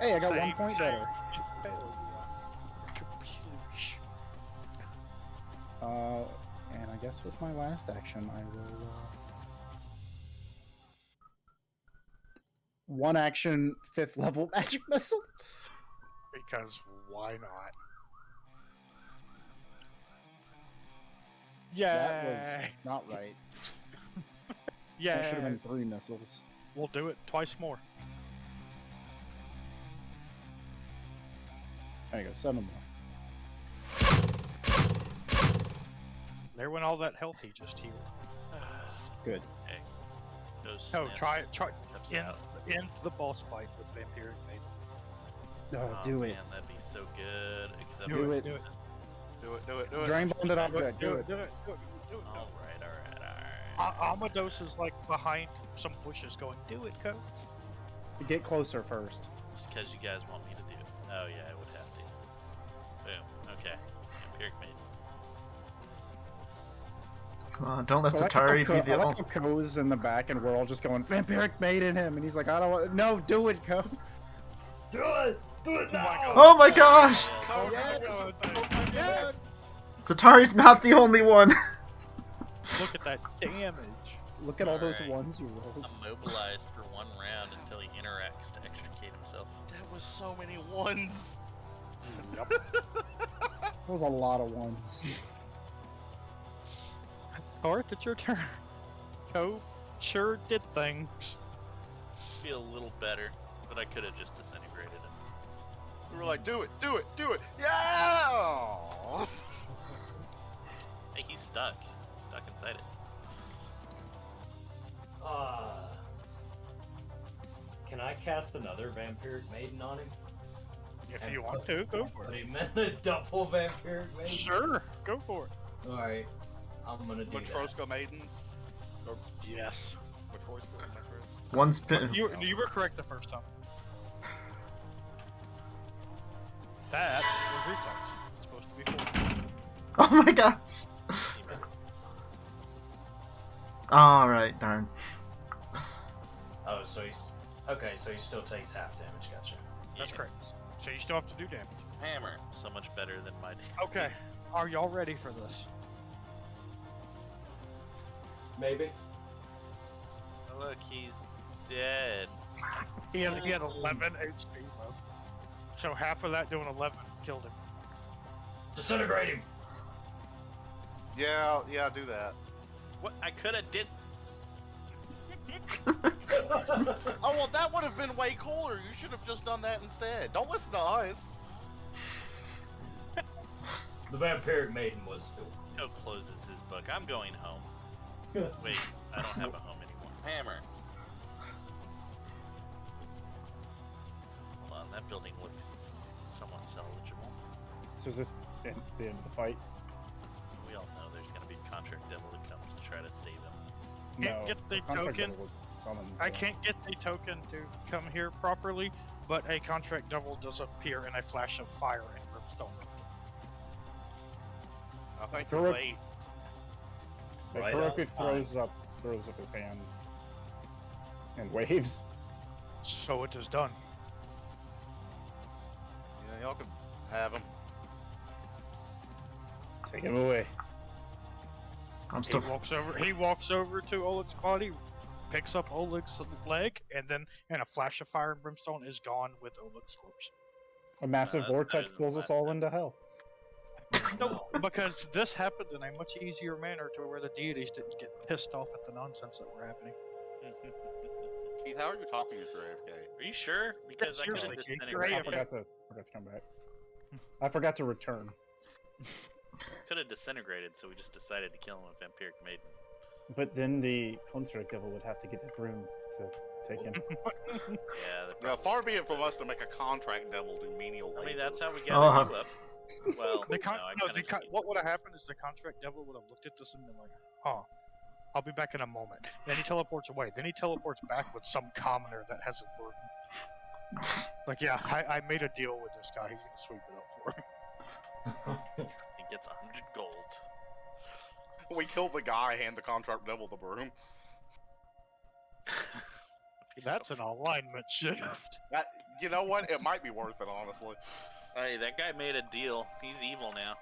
Hey, I got Same, 1 point same. better. And I guess with my last action, I will. 1 action, 5th level magic missile. Because why not? Yeah. That was not right. Yeah. That should have been 3 missiles. We'll do it twice more. There you go, 7 more. There went all that health he just healed. Good. Hey, those Oh, try steps out. end the boss fight with Vampiric Maiden. Oh, do it. Man, that'd be so good. Except Do it. Do it. Do it. Drain bonded object, do it. Do it. All right. Amados is like behind some bushes going, do it, Coach. Get closer first. Just because you guys want me to do it. Oh yeah, I would have to. Boom. Okay. Empiric Maiden. Come on, don't let I like Setari how be the I like only. how Ko's in the back and we're all just going, Vampiric Maiden him, and he's like, I don't want. No, do it, Ko. Do it! Do it now! Oh my gosh! Oh, yes. Yes. Setari's not the only one. Look at that damage. Look at all those Alright. ones you rolled. I'm mobilized for 1 round until he interacts to extricate himself. That was so many ones. Yep. That was a lot of ones. Karth, it's your turn. Co sure did things. Feel a little better, but I could have just disintegrated him. We were like, do it. Yeah. Hey, he's stuck. He's stuck inside it. Can I cast another Vampiric Maiden on him? If you want to, go for Put it. him in a double Vampiric Maiden? Sure, go for it. Alright, I'm gonna do that. Matroska maidens. Or Yes. Matroska, am I correct? One spin. You were correct the first time. That was reflex. It's supposed to be 4. Oh my gosh. Alright, darn. Oh, so he's... Okay, so he still takes half damage, gotcha. That's Yeah. correct. So you still have to do damage. Hammer. So much better than my. Okay. Are y'all ready for this? Maybe. Oh, look, he's dead. He had 11 HP, bro. So half of that doing 11 killed him. Disintegrate him! Yeah, do that. What? I could have did. Oh well, that would have been way cooler. You should have just done that instead. Don't listen to us. The Vampiric Maiden was still... Joe closes his book. I'm going home. Wait, I don't have a home anymore. Hammer. Hold on, that building looks somewhat salvageable. So is this the end of the fight? We all know there's going to be Contract Devil that comes to try to save him. Can't get the Contract token. Devil was summoned, I so- can't get the token to come here properly, but a contract devil does appear in a flash of fire and brimstone. I think Kuroku- you're late. Like, Right Kuroku on throws up his hand and waves. So it is done. Yeah, y'all can have him. Take him away. I'm still. He walks over to Oleg's body, picks up Oleg's leg, and then in a flash of fire and brimstone is gone with Oleg's corpse. A massive That's vortex better than pulls us last all time. into hell. No, because this happened in a much easier manner to where the deities didn't get pissed off at the nonsense that were happening. Keith, how are you talking if you're AFK? Are you sure? Because I could have seriously, Keith, disintegrated. you're I AFK. forgot to come back. I forgot to return. Could have disintegrated, so we just decided to kill him with Vampiric Maiden. But then the Contract Devil would have to get the broom to take him. Yeah, Far be it from us to make a contract devil do menial labor. I mean, that's how we Oh, got you up. Well, What would have happened is the contract devil would have looked at this and been like, huh, I'll be back in a moment. Then he teleports away. Then he teleports back with some commoner that has a burden. Like, yeah, I made a deal with this guy. He's going to sweep it up for him. He gets 100 gold. We kill the guy, hand the contract devil the broom. That's an alignment shift. That, you know what? It might be worth it, honestly. Hey, that guy made a deal. He's evil now.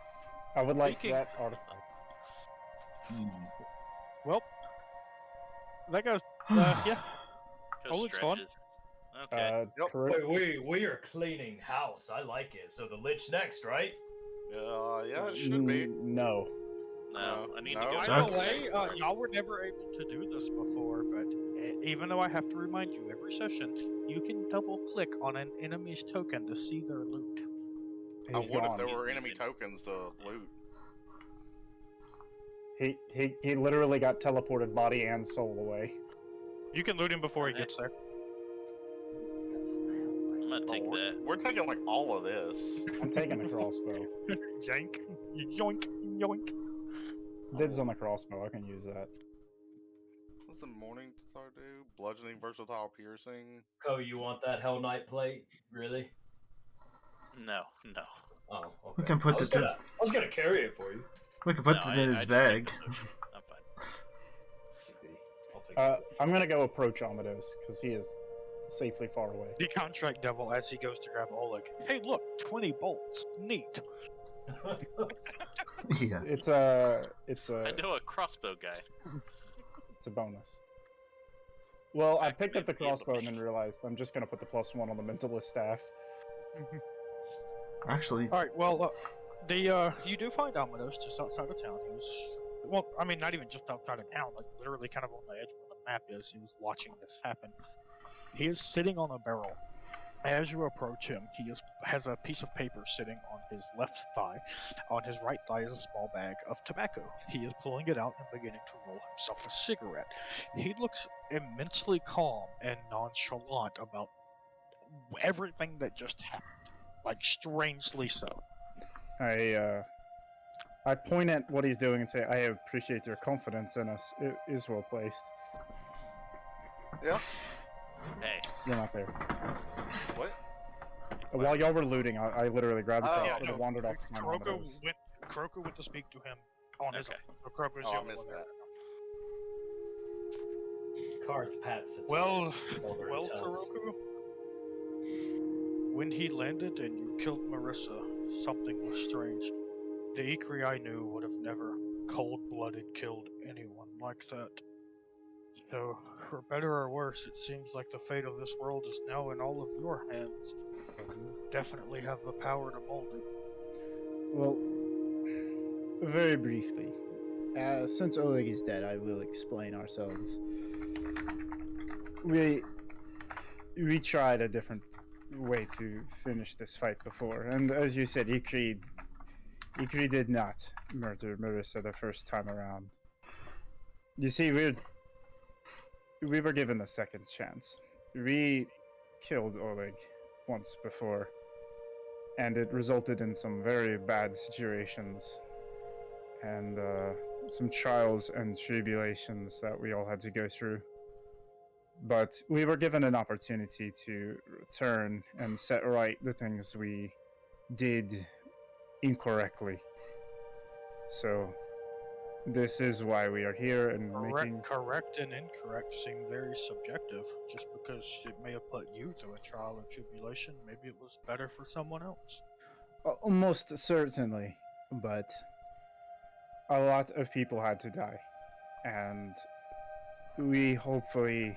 I would like Speaking- that artifact. Well, that goes. Yeah. Go Oh, it's fun. stretches. Okay. Yep. We are cleaning house. I like it. So the Lich next, right? Yeah, it should be. No. No, I need no. to go. By That's- the way, y'all were never able to do this before, but even though I have to remind you every session, you can double click on an enemy's token to see their loot. I He's would if gone. there He's were enemy missing. tokens to loot. He literally got teleported body and soul away. You can loot him before he gets there. I'm gonna take that. We're taking like all of this. I'm taking the crossbow. Yank, yoink, yoink. Dibs on the crossbow. I can use that. What's the morning star do? Bludgeoning, versatile, piercing. Oh, you want that Hell Knight plate? Really? No. Oh, okay. We can put I was the- gonna, I was gonna carry it for you. We can put No, it in I his just bag. take the potion. I'm fine. I'll take it. I'm gonna go approach Amados because he is safely far away. The contract devil as he goes to grab Oleg. Hey, look, 20 bolts. Neat. Yeah. It's I know a crossbow guy. it's a bonus. Well, I fact, picked up the maybe crossbow and then realized I'm just gonna put the +1 on the mentalist staff. Actually, All right. Well, you do find Amados just outside of town. He was, well, I mean, not even just outside of town, like literally kind of on the edge where the map is. He was watching this happen. He is sitting on a barrel. As you approach him, he has a piece of paper sitting on his left thigh. On his right thigh is a small bag of tobacco. He is pulling it out and beginning to roll himself a cigarette. He looks immensely calm and nonchalant about everything that just happened. Like, strangely so. I point at what he's doing and say, "I appreciate your confidence in us. It is well placed." Yeah. Hey, You're not there. What? While y'all were looting, I literally grabbed the Oh, crossbow yeah, and wandered off to my Kuroku went to speak to him on his own. Okay. So Kuroku's Oh, the I only missed one there. that. Karth pats it. Well, Shoulder well, and tells- Kuroku. When he landed and you killed Marissa, something was strange. The Ikrie I knew would have never cold-blooded killed anyone like that. So, for better or worse, it seems like the fate of this world is now in all of your hands. You definitely have the power to mold it. Well, very briefly, since Oleg is dead, I will explain ourselves. We tried a different way to finish this fight before, and as you said, Ikrie did not murder Marissa the first time around. You see, we were given a second chance. We killed Oleg once before, and it resulted in some very bad situations and some trials and tribulations that we all had to go through. But we were given an opportunity to return and set right the things we did incorrectly. So this is why we are here and making... Correct and incorrect seem very subjective. Just because it may have put you through a trial or tribulation, maybe it was better for someone else. Almost certainly, but A lot of people had to die, and we hopefully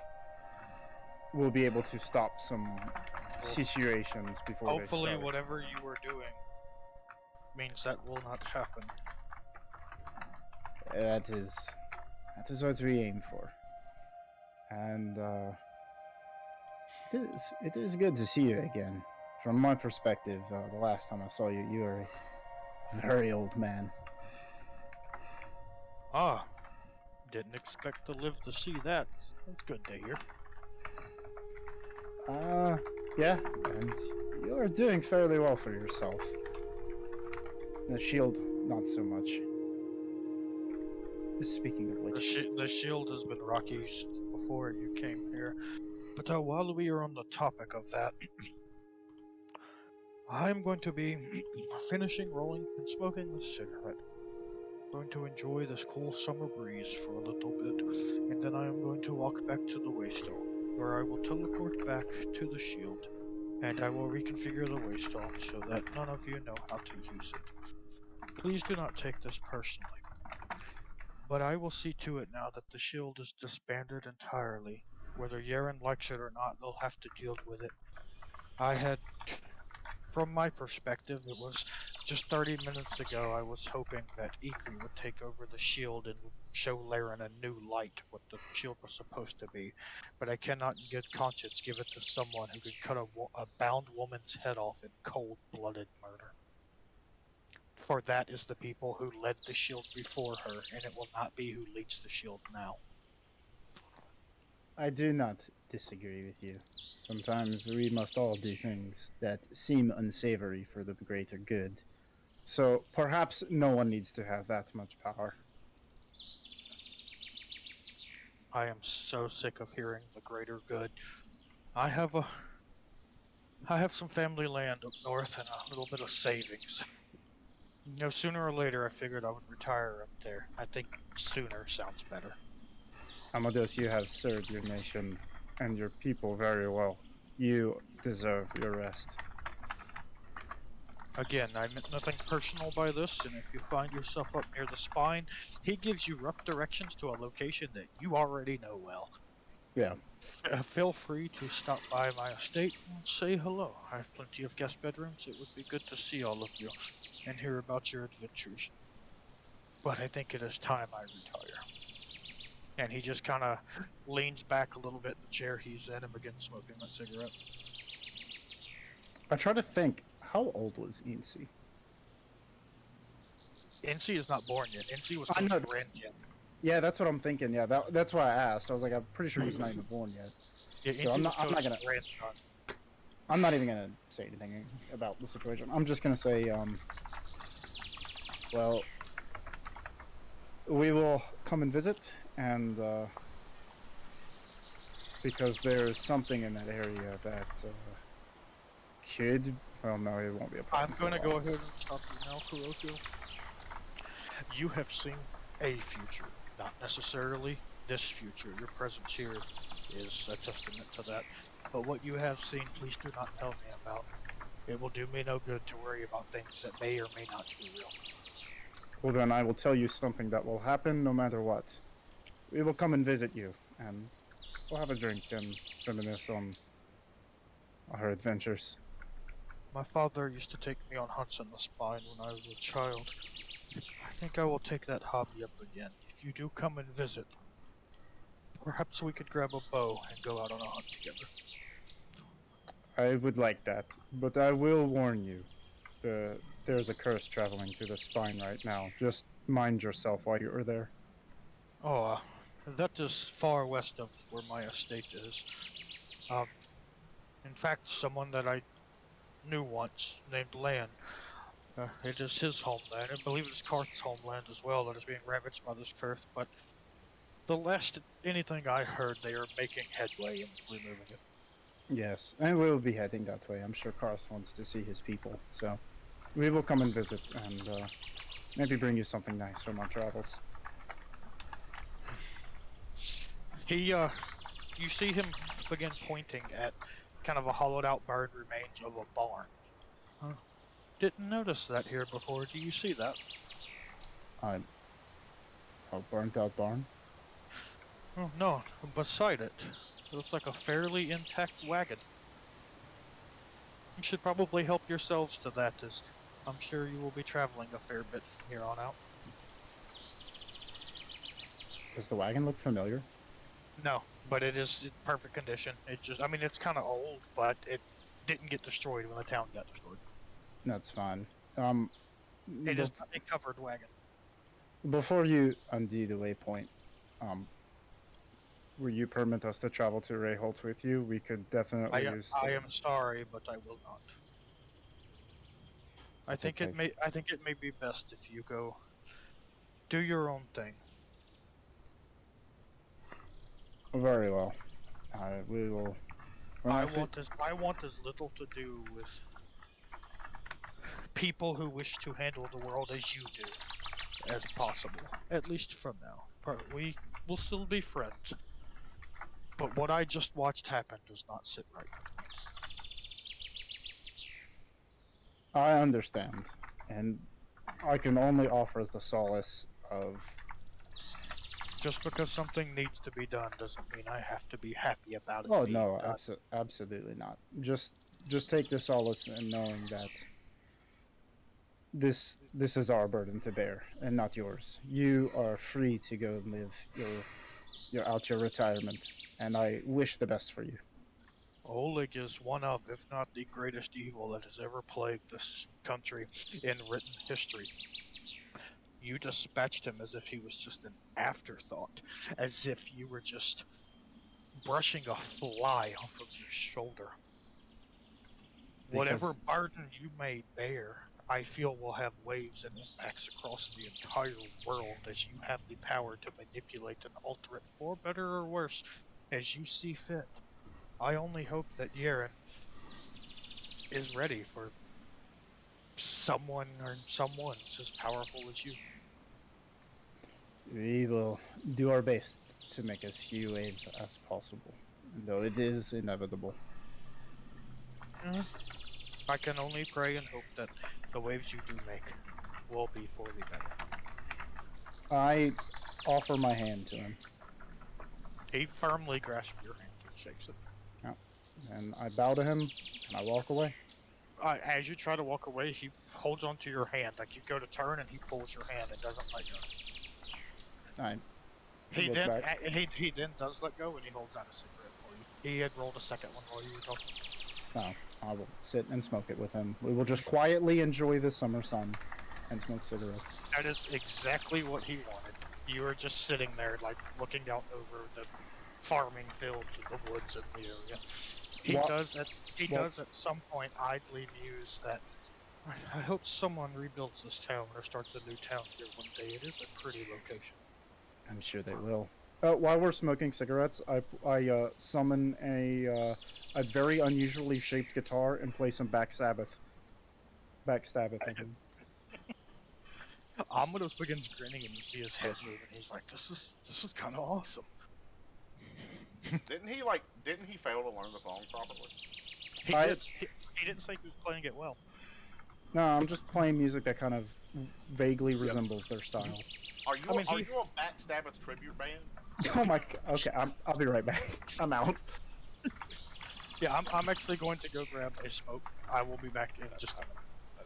will be able to stop some situations before Hopefully, they start. whatever you were doing means that will not happen. that is what we aim for. And It is good to see you again. From my perspective, the last time I saw you, you were a very old man. Ah, didn't expect to live to see that. That's good to hear. Yeah, and you're doing fairly well for yourself. The shield, not so much. Speaking of which, The shield has been rocky since before you came here. But while we are on the topic of that, I'm going to be finishing rolling and smoking a cigarette. going to enjoy this cool summer breeze for a little bit, and then I am going to walk back to the Waystone, where I will teleport back to the shield, and I will reconfigure the Waystone so that none of you know how to use it. Please do not take this personally, but I will see to it now that the shield is disbanded entirely. Whether Yaren likes it or not, they'll have to deal with it. From my perspective, it was just 30 minutes ago I was hoping that Ikrie would take over the shield and show Laren a new light, what the shield was supposed to be. But I cannot in good conscience give it to someone who can cut a bound woman's head off in cold-blooded murder. For that is the people who led the shield before her, and it will not be who leads the shield now. I do not disagree with you. Sometimes we must all do things that seem unsavory for the greater good. So perhaps no one needs to have that much power. I am so sick of hearing the greater good. I have some family land up north and a little bit of savings. You know, sooner or later I figured I would retire up there. I think sooner sounds better. Amadeus, you have served your nation and your people very well. You deserve your rest. Again, I meant nothing personal by this, and if you find yourself up near the spine, he gives you rough directions to a location that you already know well. Yeah. Feel free to stop by my estate and say hello. I have plenty of guest bedrooms. It would be good to see all of you and hear about your adventures. But I think it is time I retire. And he just kind of leans back a little bit in the chair he's in and begins smoking that cigarette. I try to think, how old was Incy? NC is not born yet. NC was I know, still that's- grandkid. Yeah, that's what I'm thinking. Yeah, that's why I asked. I was like, I'm pretty sure he's not even born yet. Yeah, So NC I'm was not Coach's gonna- grandson. I'm not even gonna say anything about the situation. I'm just gonna say, well, we will come and visit, and because there's something in that area that could. Well, no, it won't be a problem. I'm going to go ahead and stop you now, Kuroku. You have seen a future, not necessarily this future. Your presence here is a testament to that. But what you have seen, please do not tell me about. It will do me no good to worry about things that may or may not be real. Well, then I will tell you something that will happen no matter what. We will come and visit you, and we'll have a drink and reminisce on our adventures. My father used to take me on hunts in the spine when I was a child. I think I will take that hobby up again. If you do come and visit, perhaps we could grab a bow and go out on a hunt together. I would like that, but I will warn you. There's a curse traveling through the spine right now. Just mind yourself while you're there. Oh, that is far west of where my estate is. In fact, someone that I knew once, named Lan, it is his homeland. I believe it is Karth's homeland as well that is being ravaged by this curse, but the last anything I heard, they are making headway in removing it. Yes, and we'll be heading that way. I'm sure Karth wants to see his people, so we will come and visit and maybe bring you something nice from our travels. You see him begin pointing at kind of a hollowed out burned remains of a barn. Huh. Didn't notice that here before. Do you see that? A burnt out barn? Oh, no, beside it. It looks like a fairly intact wagon. You should probably help yourselves to that, as I'm sure you will be traveling a fair bit from here on out. Does the wagon look familiar? No, but it is in perfect condition. It's kind of old, but it didn't get destroyed when the town got destroyed. That's fine. It is not a covered wagon. Before you undo the waypoint, will you permit us to travel to Rayholt with you? We could definitely use. I am sorry, but I will not. I think it may be best if you go do your own thing. Very well. We will. I want as little to do with people who wish to handle the world as you do. as possible, at least from now. But we will still be friends. But what I just watched happen does not sit right. I understand, and I can only offer the solace of Just because something needs to be done doesn't mean I have to be happy about it. oh being no, done. absolutely not. Just take the solace in knowing that this is our burden to bear and not yours. You are free to go and live your retirement, and I wish the best for you. Oleg is one of, if not the greatest evil that has ever plagued this country in written history. You dispatched him as if he was just an afterthought, as if you were just brushing a fly off of your shoulder. Whatever Because- burden you may bear, I feel will have waves and impacts across the entire world as you have the power to manipulate and alter it for better or worse as you see fit. I only hope that Yeren is ready for someone or someone's as powerful as you. We will do our best to make as few waves as possible, though it is inevitable. I can only pray and hope that the waves you do make will be for the better. I offer my hand to him, He firmly grasps your hand and shakes it. and I bow to him, and I walk away. As you try to walk away, he holds onto your hand. Like you go to turn and he pulls your hand and doesn't let go. I He look then back. he then does let go and he holds out a cigarette for you. He had rolled a second one while you were talking. No, I will sit and smoke it with him. We will just quietly enjoy the summer sun and smoke cigarettes. That is exactly what he wanted. You were just sitting there, like looking out over the farming fields and the woods in the area. He What- does at what- does at some point idly muse that I hope someone rebuilds this town or starts a new town here one day. It is a pretty location. I'm sure they will. While we're smoking cigarettes, I summon a very unusually shaped guitar and play some backstab at him. Amados begins grinning and you see his head move and he's like, this is kind of awesome. Didn't he fail to learn the song properly? He I- did. He didn't say he was playing it well. No, I'm just playing music that kind of vaguely resembles their style. Are you I mean, are he- you a Backstabbeth tribute band? Oh my. Okay, I'll be right back. I'm out. Yeah, I'm actually going to go grab a smoke. I will be back in just a minute. I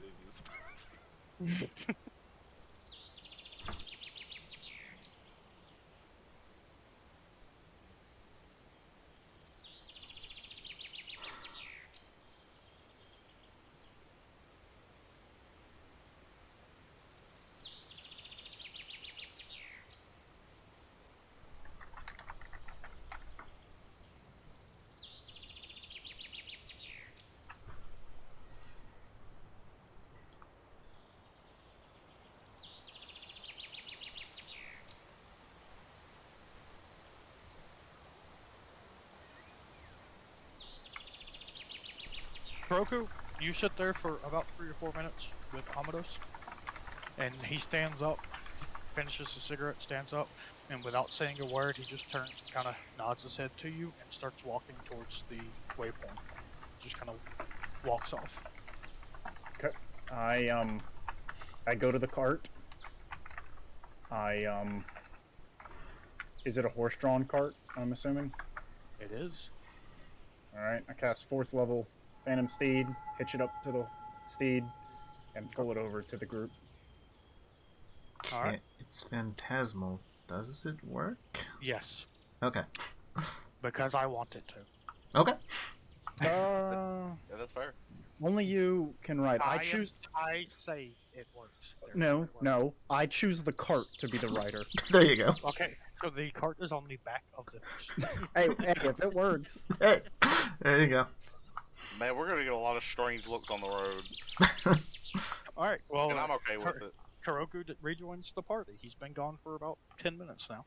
didn't use the Kuroku, you sit there for about 3 or 4 minutes with Amados, and he stands up, finishes his cigarette, stands up, and without saying a word, he just turns and kind of nods his head to you and starts walking towards the waypoint. Just kind of walks off. Okay. I go to the cart. Is it a horse-drawn cart? I'm assuming. It is. All right. I cast 4th level Phantom Steed, hitch it up to the steed, and pull it over to the group. All right. It's phantasmal. Does it work? Yes, Okay. because I want it to. Okay. Yeah, that's fair. Only you can ride. I choose. I say it works. No, Therefore it works. no. I choose the cart to be the rider. There you go. Okay, so the cart is on the back of the horse. hey, if it works. Hey, there you go. Man, we're gonna get a lot of strange looks on the road, All right. Well, and I'm okay with it. Kuroku rejoins the party. He's been gone for about 10 minutes now.